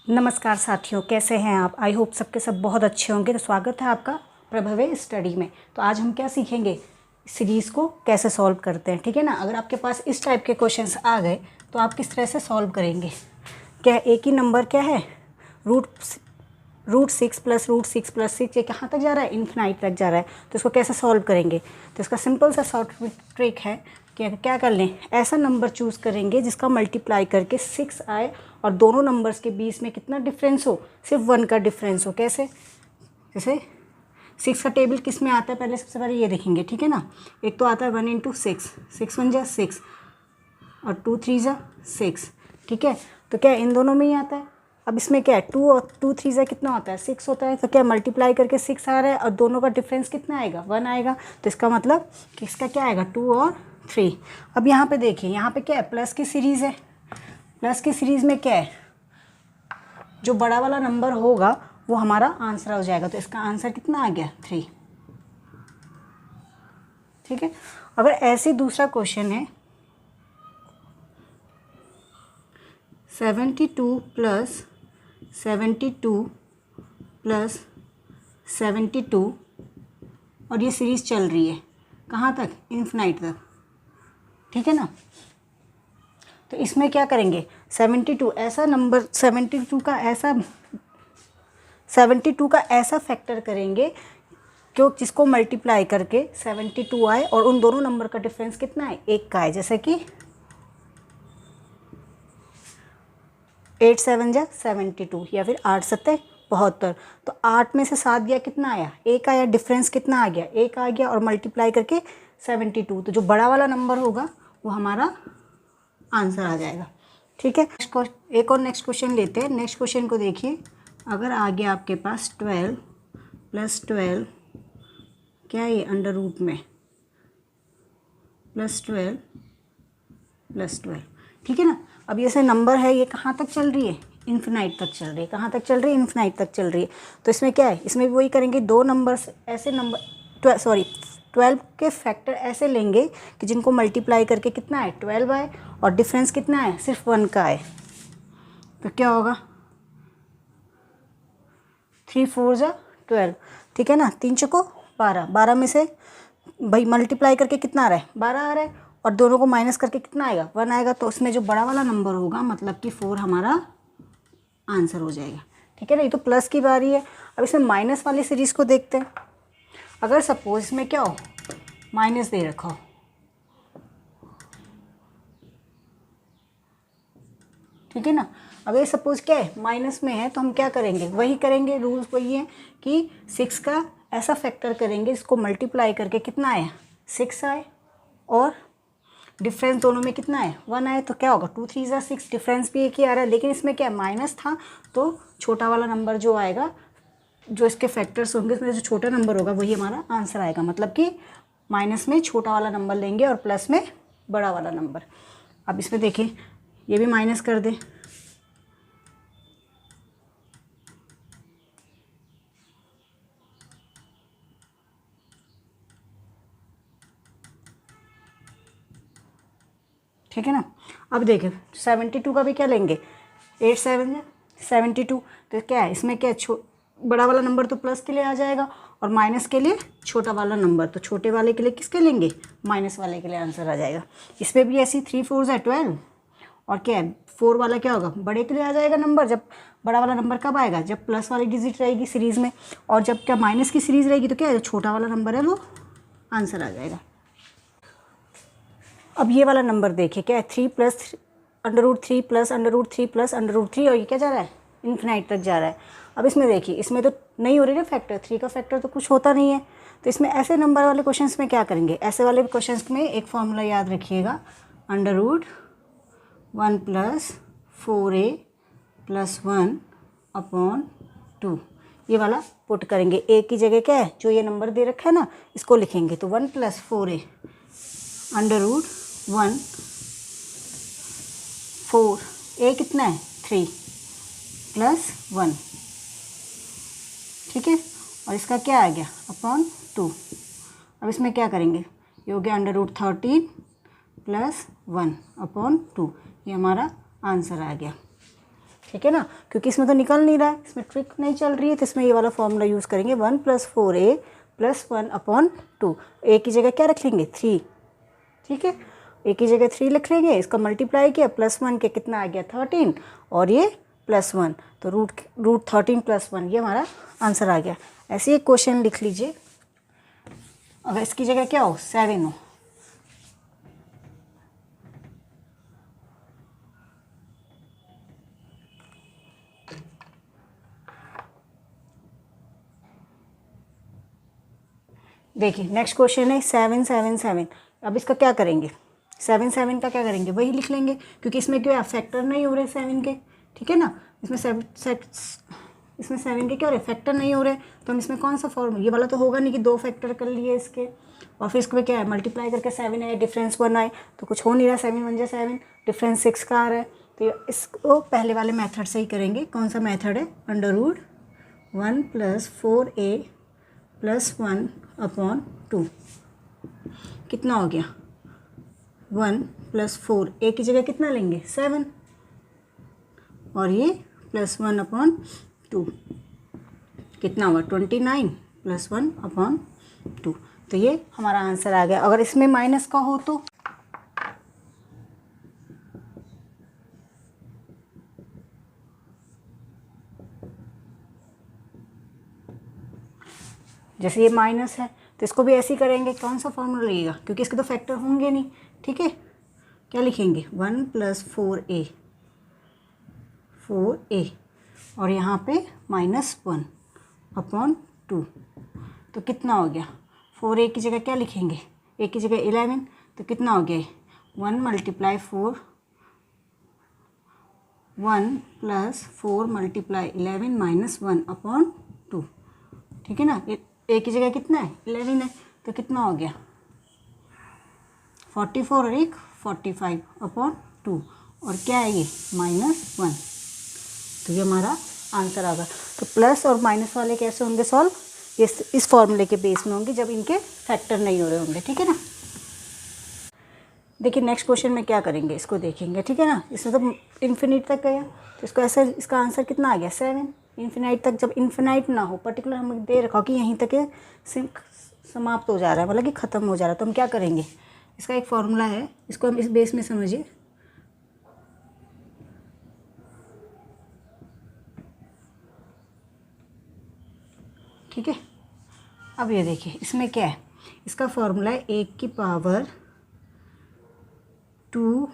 नमस्कार साथियों, कैसे हैं आप। आई होप सबके सब बहुत अच्छे होंगे। तो स्वागत है आपका प्रभवे स्टडी में। तो आज हम क्या सीखेंगे, सीरीज़ को कैसे सॉल्व करते हैं। ठीक है ना। अगर आपके पास इस टाइप के क्वेश्चंस आ गए तो आप किस तरह से सॉल्व करेंगे। क्या एक ही नंबर क्या है, रूट सिक्स प्लस √6 ये कहाँ तक जा रहा है, इन्फिनाइट तक जा रहा है। तो इसको कैसे सॉल्व करेंगे। तो इसका सिंपल सा शॉर्ट ट्रिक है कि क्या कर लें, ऐसा नंबर चूज़ करेंगे जिसका मल्टीप्लाई करके 6 आए और दोनों नंबर्स के बीच में कितना डिफरेंस हो, सिर्फ 1 का डिफरेंस हो। कैसे, जैसे 6 का टेबल किस में आता है, पहले सबसे पहले ये देखेंगे। ठीक है ना। एक तो आता है 1 × 6, 6 × 1 = 6 और 2 × 3 = 6। ठीक है। तो क्या इन दोनों में ही आता है। अब इसमें क्या है, 2 और 2 3 = कितना होता है, 6 होता है। तो क्या मल्टीप्लाई करके 6 आ रहा है और दोनों का डिफरेंस कितना आएगा, 1 आएगा। तो इसका मतलब कि इसका क्या आएगा, 2 और 3। अब यहाँ पे देखिए, यहाँ पे क्या है, प्लस की सीरीज़ है। प्लस की सीरीज़ में क्या है, जो बड़ा वाला नंबर होगा वो हमारा आंसर हो जाएगा। तो इसका आंसर कितना आ गया, 3। ठीक है। अगर ऐसे दूसरा क्वेश्चन है 72 + 72 + 72 और ये सीरीज़ चल रही है कहाँ तक, इन्फिनाइट तक। ठीक है ना। तो इसमें क्या करेंगे, 72 ऐसा नंबर, 72 का ऐसा फैक्टर करेंगे क्यों, जिसको मल्टीप्लाई करके 72 आए और उन दोनों नंबर का डिफरेंस कितना है, 1 का है। जैसे कि 8 × 7 = 72 या फिर 8 × 7 = 72। तो 8 में से 7 गया, कितना आया, 1 आया। डिफरेंस कितना आ गया, 1 आ गया और मल्टीप्लाई करके 72। तो जो बड़ा वाला नंबर होगा वो हमारा आंसर आ जाएगा। ठीक है। एक और नेक्स्ट क्वेश्चन लेते हैं। नेक्स्ट क्वेश्चन को देखिए। अगर आ गया आपके पास 12 + 12 क्या है, ये अंडर रूट में +12 + 12। ठीक है ना। अब ये से नंबर है, ये कहाँ तक चल रही है, इन्फिनाइट तक चल रही है। कहाँ तक चल रही है, इन्फिनाइट तक चल रही है। तो इसमें क्या है, इसमें भी वही करेंगे, दो नंबर्स ऐसे नंबर 12 के फैक्टर ऐसे लेंगे कि जिनको मल्टीप्लाई करके कितना है, 12 आए और डिफरेंस कितना है, सिर्फ 1 का है। तो क्या होगा, 3 × 4 = 12। ठीक है ना। 3 × 4 = 12। 12 में से भाई मल्टीप्लाई करके कितना आ रहा है, 12 आ रहा है और दोनों को माइनस करके कितना आएगा, 1 आएगा। तो उसमें जो बड़ा वाला नंबर होगा मतलब कि 4 हमारा आंसर हो जाएगा। ठीक है ना। ये तो प्लस की बारी है। अब इसमें माइनस वाली सीरीज़ को देखते हैं। अगर सपोज इसमें क्या हो, माइनस दे रखा हो। ठीक है ना। अब ये सपोज क्या है, माइनस में है, तो हम क्या करेंगे, वही करेंगे, रूल्स वही है कि 6 का ऐसा फैक्टर करेंगे इसको मल्टीप्लाई करके कितना आया, 6 आए और डिफरेंस दोनों में कितना है, 1 आए। तो क्या होगा, 2 × 3 = 6। डिफरेंस भी एक ही आ रहा है, लेकिन इसमें क्या माइनस था। तो छोटा वाला नंबर जो आएगा, जो इसके फैक्टर्स होंगे उसमें जो छोटा नंबर होगा वही हमारा आंसर आएगा। मतलब कि माइनस में छोटा वाला नंबर लेंगे और प्लस में बड़ा वाला नंबर। अब इसमें देखिए, ये भी माइनस कर दें। ठीक है ना। अब देखिए 72 का भी क्या लेंगे, 8 × 7 = 72। तो क्या है, इसमें क्या है, बड़ा वाला नंबर तो प्लस के लिए आ जाएगा और माइनस के लिए छोटा वाला नंबर। तो छोटे वाले के लिए किसके लेंगे, माइनस वाले के लिए आंसर आ जाएगा। इसमें भी ऐसी 3 × 4 = 12 और क्या है, 4 वाला क्या होगा, बड़े के लिए आ जाएगा नंबर। जब बड़ा वाला नंबर कब आएगा, जब प्लस वाली डिजिट रहेगी सीरीज़ में, और जब क्या माइनस की सीरीज़ रहेगी तो क्या है, जो छोटा वाला नंबर है वो आंसर आ जाएगा। अब ये वाला नंबर देखिए, क्या है, 3 + √3 + √3 + √3 और ये क्या जा रहा है, इन्फिनाइट तक जा रहा है। अब इसमें देखिए, इसमें तो नहीं हो रही ना फैक्टर, 3 का फैक्टर तो कुछ होता नहीं है। तो इसमें ऐसे नंबर वाले क्वेश्चंस में क्या करेंगे, ऐसे वाले क्वेश्चंस में एक फॉर्मूला याद रखिएगा, √1 + 4a + 1/2 ये वाला पुट करेंगे। ए की जगह क्या है, जो ये नंबर दे रखा है ना, इसको लिखेंगे। तो 1 + 4a √1 4 a कितना है, 3 + 1। ठीक है। और इसका क्या आ गया, /2। अब इसमें क्या करेंगे, ये हो गया √13 + 1/2। ये हमारा आंसर आ गया। ठीक है ना, क्योंकि इसमें तो निकल नहीं रहा है, इसमें ट्रिक नहीं चल रही है, तो इसमें ये वाला फॉर्मूला यूज़ करेंगे 1 + 4a + 1/2। ए की जगह क्या रख लेंगे 3, ठीक है, ए की जगह 3 लिख लेंगे, इसका मल्टीप्लाई किया +1 के कितना आ गया 13 और ये +1, तो रूट 13 + 1 ये हमारा आंसर आ गया। ऐसे एक क्वेश्चन लिख लीजिए, अगर इसकी जगह क्या हो 7 हो, देखिए नेक्स्ट क्वेश्चन है 7 7 7। अब इसका क्या करेंगे, 7 7 का क्या करेंगे, वही लिख लेंगे, क्योंकि इसमें क्या फैक्टर नहीं हो रहे 7 के, ठीक है ना, इसमें 7 के क्या हो रहे फैक्टर नहीं हो रहे, तो हम इसमें कौन सा फॉर्मूला, ये वाला तो होगा नहीं कि 2 फैक्टर कर लिए इसके और फिर इसको क्या है मल्टीप्लाई करके 7 आए, डिफरेंस 1 आए, तो कुछ हो नहीं रहा, 7 × 7 डिफरेंस 6 का आ रहा है, तो इसको पहले वाले मेथड से ही करेंगे। कौन सा मेथड है, √1 + 4a + 1/2 कितना हो गया 1 + 4, ए की जगह कितना लेंगे 7 और ये +1/2 कितना हुआ 29 + 1/2, तो ये हमारा आंसर आ गया। अगर इसमें माइनस का हो तो जैसे ये माइनस है तो इसको भी ऐसे ही करेंगे, कौन सा फॉर्मूला लगेगा, क्योंकि इसके तो फैक्टर होंगे नहीं, ठीक है, क्या लिखेंगे 1 + 4a और यहाँ पे -1/2, तो कितना हो गया 4a की जगह क्या लिखेंगे, a की जगह 11, तो कितना हो गया 1 × 4 1 + 4 × 11 -1/2, ठीक है ना, ए की जगह कितना है 11 है, तो कितना हो गया 44 और 1 45/2 और क्या है ये -1, तो ये हमारा आंसर आ गया। तो प्लस और माइनस वाले कैसे होंगे सॉल्व, इस फॉर्मूले के बेस में होंगे जब इनके फैक्टर नहीं हो रहे होंगे, ठीक है ना। देखिए नेक्स्ट क्वेश्चन में क्या करेंगे, इसको देखेंगे, ठीक है ना, इसमें तो इन्फिनिट तक गया, तो इसको ऐसे इसका आंसर कितना आ गया 7, इन्फिनाइट तक, जब इन्फिनाइट ना हो पर्टिकुलर हमें दे रखा हो कि यहीं तक समाप्त हो जा रहा है, मतलब कि ख़त्म हो जा रहा है, तो हम क्या करेंगे, इसका एक फॉर्मूला है, इसको हम इस बेस में समझिए, ठीक है। अब ये देखिए इसमें क्या है, इसका फॉर्मूला है 1 की पावर 2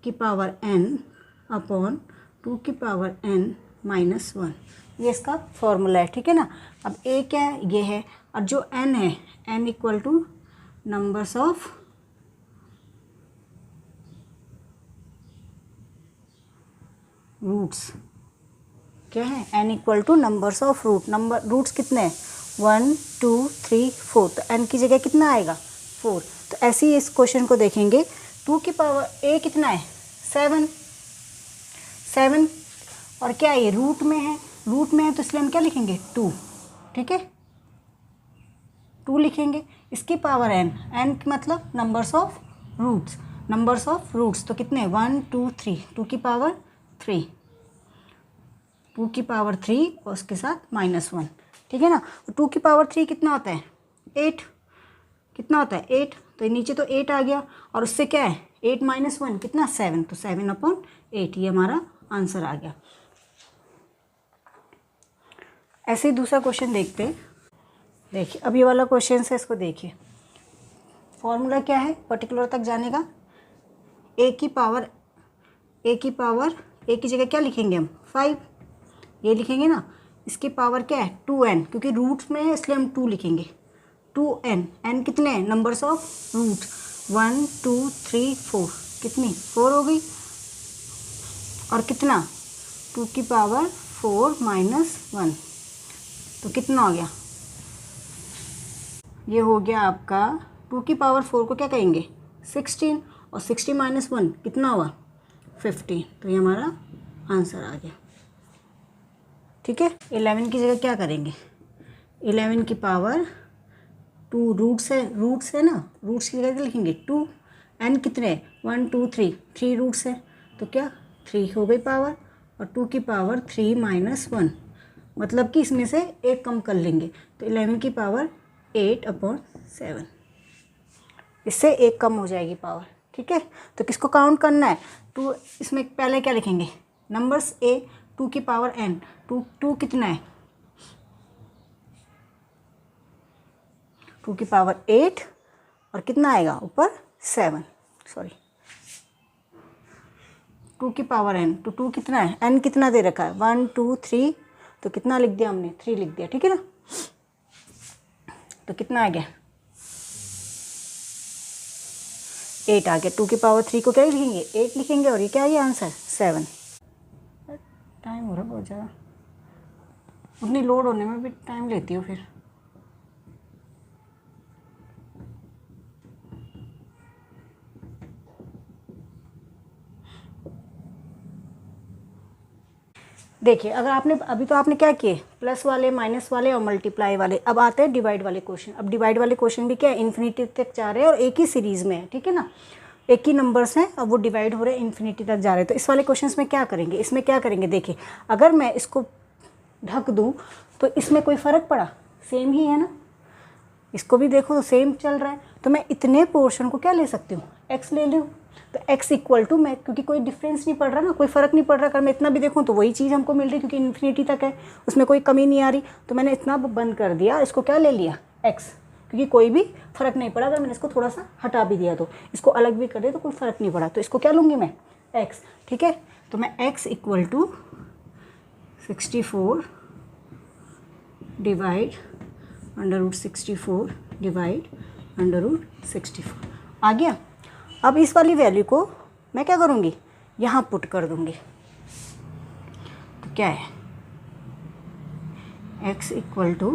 की पावर n/2 की पावर n -1, ये इसका फॉर्मूला है, ठीक है ना। अब a क्या है, ये है, और जो n है n = नंबर्स ऑफ रूट्स, क्या है n = नंबर्स ऑफ रूट्स कितने हैं 1 2 3 4, तो n की जगह कितना आएगा 4, तो ऐसे ही इस क्वेश्चन को देखेंगे 2 की पावर a कितना है 7 और क्या है ये रूट में है तो इसलिए हम क्या लिखेंगे 2, ठीक है 2 लिखेंगे, इसकी पावर n मतलब नंबर्स ऑफ रूट्स, तो कितने 1 2 3, 2 की पावर 3 और उसके साथ -1, ठीक है ना। 2 की पावर 3 कितना होता है 8, कितना होता है 8, तो नीचे तो 8 आ गया और उससे क्या है 8 - 1 कितना 7, तो 7/8 ये हमारा आंसर आ गया। ऐसे ही दूसरा क्वेश्चन देखते हैं, देखिए अब ये वाला क्वेश्चन है, इसको देखिए, फॉर्मूला क्या है पर्टिकुलर तक जाने का, a की जगह क्या लिखेंगे हम 5, ये लिखेंगे ना, इसकी पावर क्या है 2n, क्योंकि रूट्स में है इसलिए हम 2 लिखेंगे, 2n, n कितने हैं नंबर्स ऑफ रूट 1 2 3 4, कितनी 4 हो गई, और कितना 2 की पावर 4 -1, तो कितना हो गया, ये हो गया आपका 2 की पावर 4 को क्या कहेंगे 16, और 60 - 1 कितना हुआ 15, तो ये हमारा आंसर आ गया, ठीक है। 11 की जगह क्या करेंगे, 11 की पावर 2 रूट्स है ना, रूट्स की जगह लिखेंगे 2, n कितने 1 2 3 रूट्स है, तो क्या 3 हो गई पावर, और 2 की पावर 3 माइनस 1, मतलब कि इसमें से एक कम कर लेंगे तो 11 की पावर 8/7, इससे एक कम हो जाएगी पावर। ठीक है, तो किसको काउंट करना है? 2, इसमें पहले क्या लिखेंगे? नंबर्स ए, 2 की पावर n, 2 कितना है? 2 की पावर 8 और कितना आएगा ऊपर? 7, सॉरी 2 की पावर n, तो 2 कितना है? n कितना दे रखा है? 1 2 3, तो कितना लिख दिया हमने? 3 लिख दिया। ठीक है ना, तो कितना आ गया? 8 आ गया। 2 की पावर 3 को क्या लिखेंगे? 8 लिखेंगे, और ये क्या है आंसर? 7। टाइम हो रहा बहुत ज़्यादा, उतनी लोड होने में भी टाइम लेती हो फिर। देखिए, अगर आपने अभी तो आपने क्या किए? प्लस वाले, माइनस वाले और मल्टीप्लाई वाले। अब आते हैं डिवाइड वाले क्वेश्चन। अब डिवाइड वाले क्वेश्चन भी क्या है? इन्फिनिटी तक जा रहे हैं और एक ही सीरीज़ में है। ठीक है ना, एक ही नंबर्स हैं और वो डिवाइड हो रहे हैं, इन्फिनिटी तक जा रहे हैं। तो इस वाले क्वेश्चन में क्या करेंगे? इसमें क्या करेंगे? देखिए, अगर मैं इसको ढक दूँ तो इसमें कोई फ़र्क पड़ा? सेम ही है ना, इसको भी देखो तो सेम चल रहा है। तो मैं इतने पोर्शन को क्या ले सकती हूँ? x ले लूँ। तो x इक्वल टू, मैं क्योंकि कोई डिफरेंस नहीं पड़ रहा ना, कोई फ़र्क नहीं पड़ रहा, अगर मैं इतना भी देखूँ तो वही चीज़ हमको मिल रही, क्योंकि इन्फिनिटी तक है, उसमें कोई कमी नहीं आ रही। तो मैंने इतना बंद कर दिया, इसको क्या ले लिया? x, क्योंकि कोई भी फ़र्क नहीं पड़ा। अगर मैंने इसको थोड़ा सा हटा भी दिया, तो इसको अलग भी कर दिया तो कोई फ़र्क नहीं पड़ा, तो इसको क्या लूँगी मैं? x। ठीक है, तो मैं x equal to 64 divide √64 divide √64 आ गया। अब इस वाली वैल्यू को मैं क्या करूँगी? यहाँ पुट कर दूँगी। तो क्या है? x इक्वल टू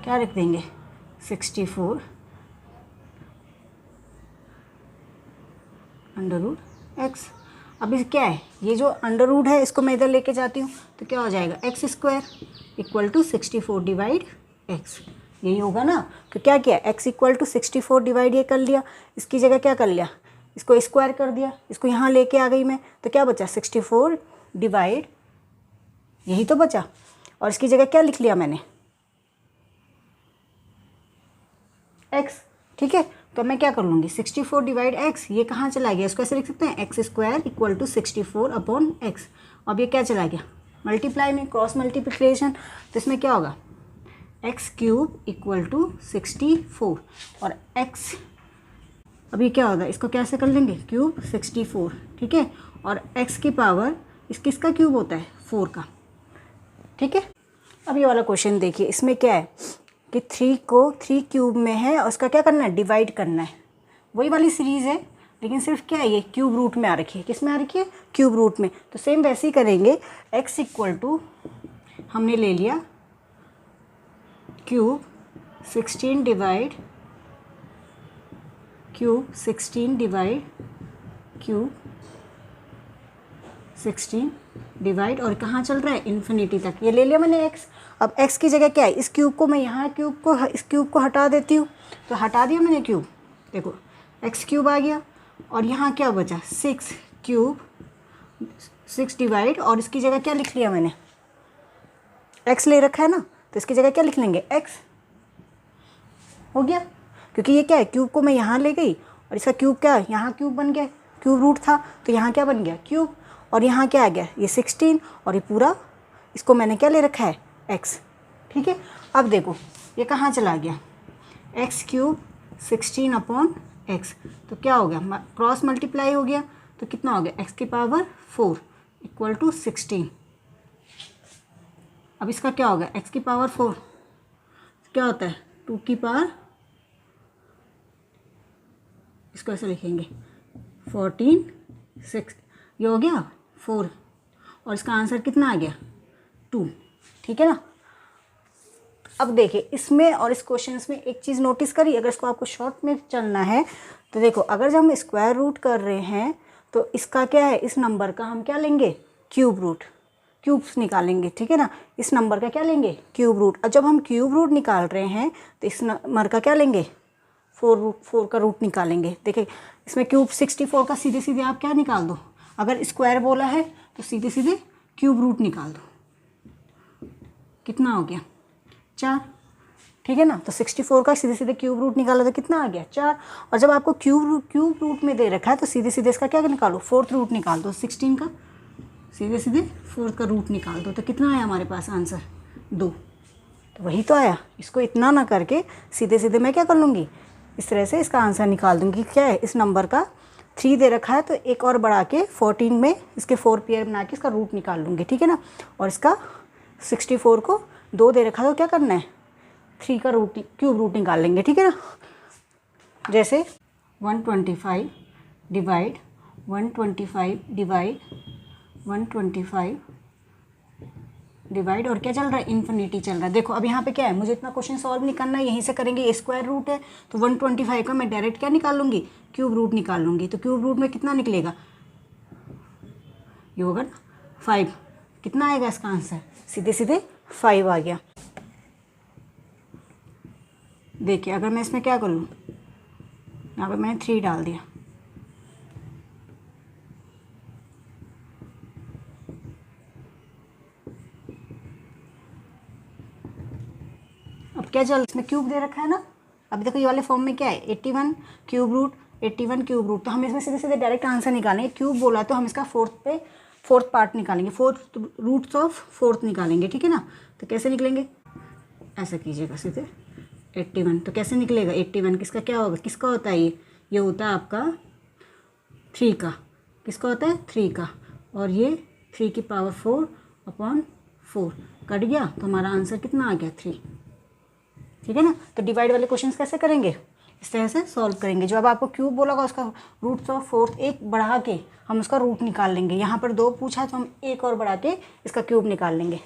क्या रख देंगे? 64 √x। अब इस क्या है? ये जो अंडर रूट है इसको मैं इधर लेके जाती हूँ, तो क्या हो जाएगा? x² equal to 64 divide x, यही होगा ना। तो क्या किया? x इक्वल टू 64 डिवाइड ये कर लिया, इसकी जगह क्या कर लिया? इसको स्क्वायर कर दिया, इसको यहाँ लेके आ गई मैं, तो क्या बचा? 64 डिवाइड, यही तो बचा। और इसकी जगह क्या लिख लिया मैंने? x। ठीक है, तो मैं क्या कर लूँगी? 64 डिवाइड x, ये कहाँ चला गया? इसको ऐसे लिख सकते हैं, x² इक्वल टू 64/x। अब ये क्या चला गया? मल्टीप्लाई में, क्रॉस मल्टीप्लिकेशन। तो इसमें क्या होगा? x³ इक्वल टू 64 और x, अभी क्या होगा? इसको कैसे कर लेंगे? क्यूब 64। ठीक है, और x की पावर, किसका क्यूब होता है? 4 का। ठीक है, अब ये वाला क्वेश्चन देखिए, इसमें क्या है कि 3 को 3 क्यूब में है और उसका क्या करना है? डिवाइड करना है। वही वाली सीरीज़ है, लेकिन सिर्फ क्या है? ये क्यूब रूट में आ रखी है। किस में आ रखी है? क्यूब रूट में। तो सेम वैसे ही करेंगे। x इक्वल टू हमने ले लिया cube 16 divide cube 16 divide cube 16 divide, और कहाँ चल रहा है? इन्फिनिटी तक। ये ले लिया मैंने x। अब x की जगह क्या है? इस क्यूब को मैं यहाँ इस क्यूब को हटा देती हूँ, तो हटा दिया मैंने क्यूब। देखो x³ आ गया, और यहाँ क्या बचा? 6 क्यूब 6 डिवाइड, और इसकी जगह क्या लिख लिया मैंने? x ले रखा है ना, तो इसकी जगह क्या लिख लेंगे? x हो गया, क्योंकि ये क्या है? क्यूब को मैं यहाँ ले गई और इसका क्यूब क्या है? यहाँ क्यूब बन गया, क्यूब रूट था तो यहाँ क्या बन गया? क्यूब। और यहाँ क्या आ गया? ये 16, और ये पूरा इसको मैंने क्या ले रखा है? x। ठीक है, अब देखो ये कहाँ चला गया? x³ 16/x, तो क्या हो गया? क्रॉस मल्टीप्लाई हो गया, तो कितना हो गया? x की पावर 4 इक्वल टू 16। अब इसका क्या होगा? x की पावर 4 क्या होता है? 2 की पावर, इसको ऐसे लिखेंगे 14 6, ये हो गया 4, और इसका आंसर कितना आ गया? 2। ठीक है ना। अब देखिए, इसमें और इस क्वेश्चन में एक चीज़ नोटिस करिए, अगर इसको आपको शॉर्ट में चलना है तो देखो, अगर जब हम स्क्वायर रूट कर रहे हैं तो इसका क्या है? इस नंबर का हम क्या लेंगे? क्यूब रूट, क्यूब्स निकालेंगे। ठीक है ना, इस नंबर का क्या लेंगे? Cube root. और जब हम क्यूब रूट निकाल रहे हैं तो इस नंबर का क्या लेंगे? 4 का रूट निकालेंगे। देखिए, इसमें क्यूब 64 का सीधे सीधे आप क्या निकाल दो, अगर स्क्वायर बोला है तो सीधे सीधे क्यूब रूट निकाल दो। कितना हो गया? 4। ठीक है ना। तो 64 का सीधे सीधे क्यूब रूट निकाला तो कितना आ गया? 4। और जब आपको क्यूब रूट में दे रखा है तो सीधे सीधे इसका क्या निकालो? फोर्थ रूट निकाल दो। 16 का सीधे सीधे फोर्थ का रूट निकाल दो। तो कितना आया हमारे पास आंसर? 2। तो वही तो आया। इसको इतना ना करके सीधे सीधे मैं क्या कर लूँगी, इस तरह से इसका आंसर निकाल दूँगी। क्या है? इस नंबर का 3 दे रखा है तो एक और बढ़ा के 14 में इसके 4 पेयर बना के इसका रूट निकाल लूँगी। ठीक है ना। और इसका 64 को 2 दे रखा है तो क्या करना है? 3 का रूट क्यूब रूट निकाल लेंगे। ठीक है ना। जैसे 125 डिवाइड 125 डिवाइड और क्या चल रहा है? इन्फिनिटी चल रहा है। देखो अब यहाँ पे क्या है, मुझे इतना क्वेश्चन सॉल्व नहीं करना है, यहीं से करेंगे। ये स्क्वायर रूट है तो 125 का मैं डायरेक्ट क्या निकाल लूँगी? क्यूब रूट निकाल लूँगी। तो क्यूब रूट में कितना निकलेगा? ये होगा 5। कितना आएगा इसका आंसर? सीधे सीधे 5 आ गया। देखिए अगर मैं इसमें क्या कर लूँ, यहाँ पे मैंने 3 डाल दिया। अब क्या चल, इसमें क्यूब दे रखा है ना। अब देखो ये वाले फॉर्म में क्या है? 81 क्यूब रूट, 81 क्यूब रूट। तो हम इसमें सीधे सीधे डायरेक्ट आंसर निकालेंगे। क्यूब बोला तो हम इसका फोर्थ पार्ट निकालेंगे, फोर्थ रूट्स ऑफ फोर्थ निकालेंगे। ठीक है ना। तो कैसे निकलेंगे? ऐसा कीजिएगा सीधे 81। तो कैसे निकलेगा? 81 किसका क्या होगा? किसका होता है ये होता है आपका 3 का। किसका होता है? 3 का। और ये 3 की पावर 4/4 कट गया तो हमारा आंसर कितना आ गया? 3। ठीक है ना। तो डिवाइड वाले क्वेश्चंस कैसे करेंगे? इस तरह से सॉल्व करेंगे। जो अब आपको क्यूब बोला होगा उसका रूट्स ऑफ फोर्थ एक बढ़ा के हम उसका रूट निकाल लेंगे। यहाँ पर 2 पूछा तो हम एक और बढ़ा के इसका क्यूब निकाल लेंगे।